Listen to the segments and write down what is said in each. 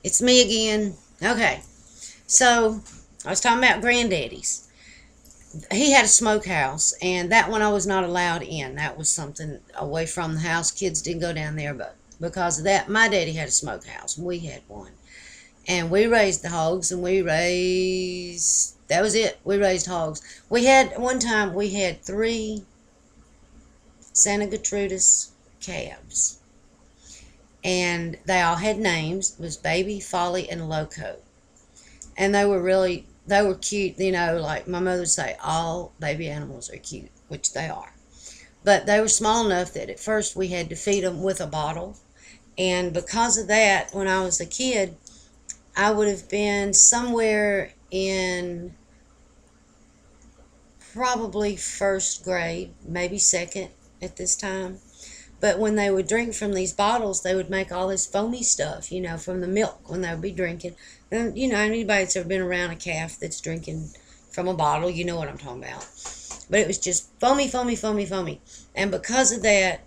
It's me again. Okay, so I was talking about Granddaddy's. He had a smokehouse, and that one I was not allowed in. That was something away from the house. Kids didn't go down there, but because of that, my daddy had a smokehouse, and we had one. And we raised the hogs, and that was it. We raised hogs. One time, we had three Santa Gertrudis calves, and they all had names. It was Baby, Folly, and Loco. And they were cute, like my mother would say, all baby animals are cute, which they are. But they were small enough that at first we had to feed them with a bottle. And because of that, when I was a kid, I would have been somewhere in probably first grade, maybe second at this time. But when they would drink from these bottles, they would make all this foamy stuff, from the milk when they would be drinking. And, anybody that's ever been around a calf that's drinking from a bottle, you know what I'm talking about. But it was just foamy, foamy, foamy, foamy. And because of that,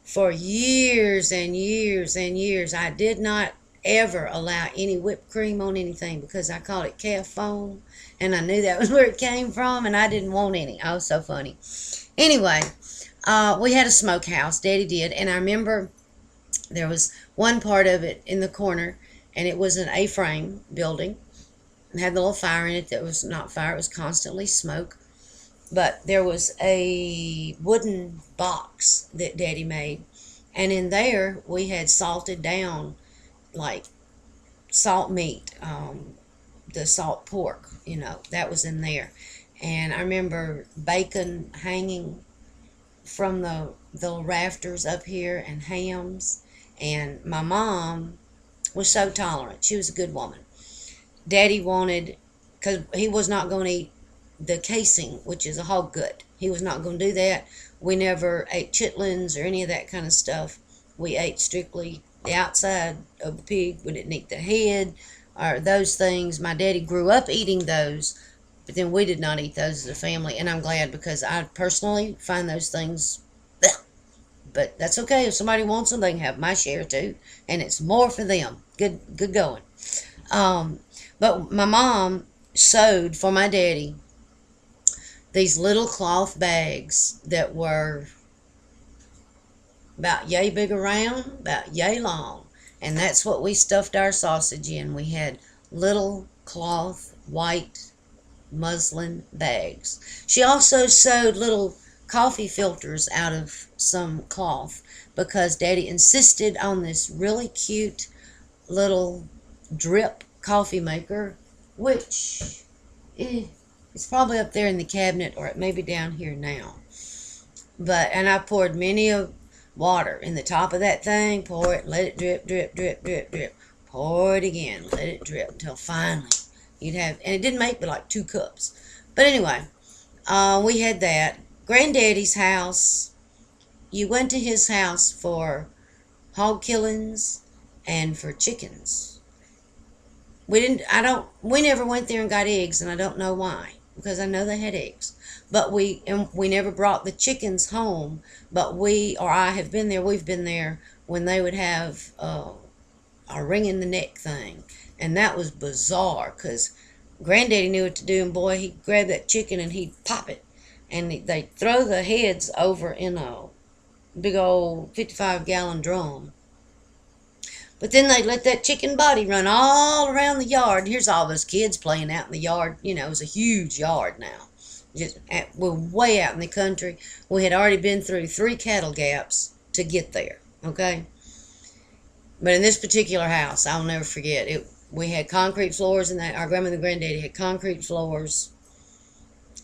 for years and years and years, I did not ever allow any whipped cream on anything because I called it calf foam. And I knew that was where it came from, and I didn't want any. I was so funny. Anyway, we had a smokehouse, Daddy did, and I remember there was one part of it in the corner, and it was an A-frame building. It had the little fire in it that was not fire, it was constantly smoke. But there was a wooden box that Daddy made, and in there we had salted down, like salt meat, the salt pork, that was in there. And I remember bacon hanging from the rafters up here, and hams. And my mom was so tolerant. She was a good woman. Daddy wanted, because he was not going to eat the casing, which is a hog gut. He was not going to do that. We never ate chitlins or any of that kind of stuff. We ate strictly the outside of the pig. We didn't eat the head or those things. My daddy grew up eating those, but then we did not eat those as a family, and I'm glad because I personally find those things, but that's okay. If somebody wants them, they can have my share too, and it's more for them. Good going. But my mom sewed for my daddy these little cloth bags that were about yay big around, about yay long, and that's what we stuffed our sausage in. We had little cloth white muslin bags. She also sewed little coffee filters out of some cloth because Daddy insisted on this really cute little drip coffee maker, which it's probably up there in the cabinet, or it may be down here now. And I poured many of water in the top of that thing, pour it, let it drip, drip, drip, drip, drip. Pour it again, let it drip until finally you'd have, and it didn't make but like 2 cups. But anyway, we had that. Granddaddy's house, you went to his house for hog killings and for chickens. We never went there and got eggs, and I don't know why, because I know they had eggs. But we never brought the chickens home, but I have been there, we've been there when they would have a ring in the neck thing. And that was bizarre, because Granddaddy knew what to do, and boy, he'd grab that chicken and he'd pop it. And they'd throw the heads over in a big old 55-gallon drum. But then they'd let that chicken body run all around the yard. Here's all those kids playing out in the yard. It was a huge yard now. We're way out in the country. We had already been through 3 cattle gaps to get there, okay? But in this particular house, I'll never forget it. We had concrete floors in that. Our grandmother and granddaddy had concrete floors.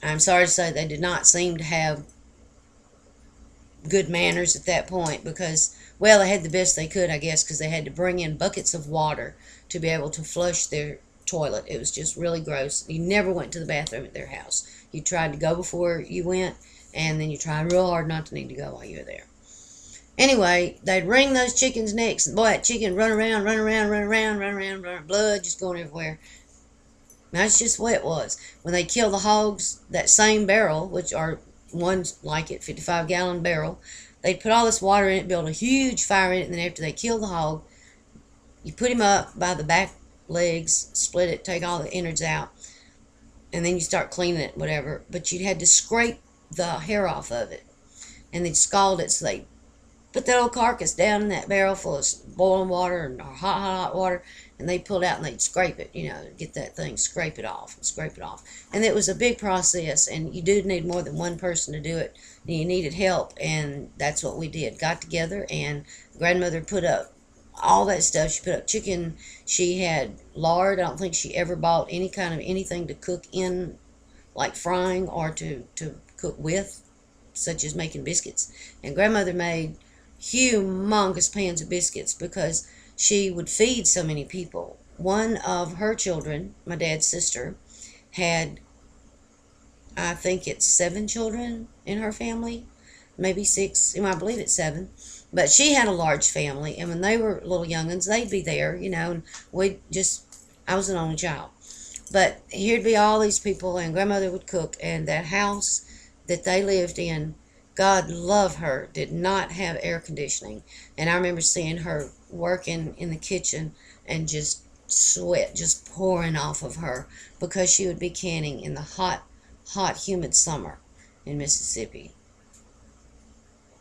I'm sorry to say they did not seem to have good manners at that point because, well, they had the best they could, I guess, because they had to bring in buckets of water to be able to flush their toilet. It was just really gross. You never went to the bathroom at their house. You tried to go before you went, and then you tried real hard not to need to go while you were there. Anyway, they'd wring those chickens' necks, and boy, that chicken run around, blood just going everywhere. That's just what it was. When they kill the hogs, that same barrel, which are ones like it, 55-gallon barrel, they'd put all this water in it, build a huge fire in it, and then after they kill the hog, You put him up by the back legs, split it, take all the innards out, and then you start cleaning it, whatever. But you had to scrape the hair off of it, and they'd scald it, so they put that old carcass down in that barrel full of boiling water and hot water, and they pull it out and they'd scrape it, get that thing, scrape it off and scrape it off. And it was a big process, and you do need more than one person to do it. And you needed help, and that's what we did. Got together, and grandmother put up all that stuff. She put up chicken. She had lard. I don't think she ever bought any kind of anything to cook in, like frying or to cook with, such as making biscuits. And grandmother made humongous pans of biscuits because she would feed so many people. One of her children, my dad's sister, had, I think it's 7 children in her family, maybe 6, I believe it's 7. But she had a large family, and when they were little young'uns, they'd be there, and I was an only child. But here'd be all these people, and grandmother would cook, and that house that they lived in, God love her, did not have air conditioning. And I remember seeing her working in the kitchen and just sweat just pouring off of her because she would be canning in the hot, humid summer in Mississippi.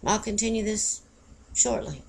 I'll continue this shortly.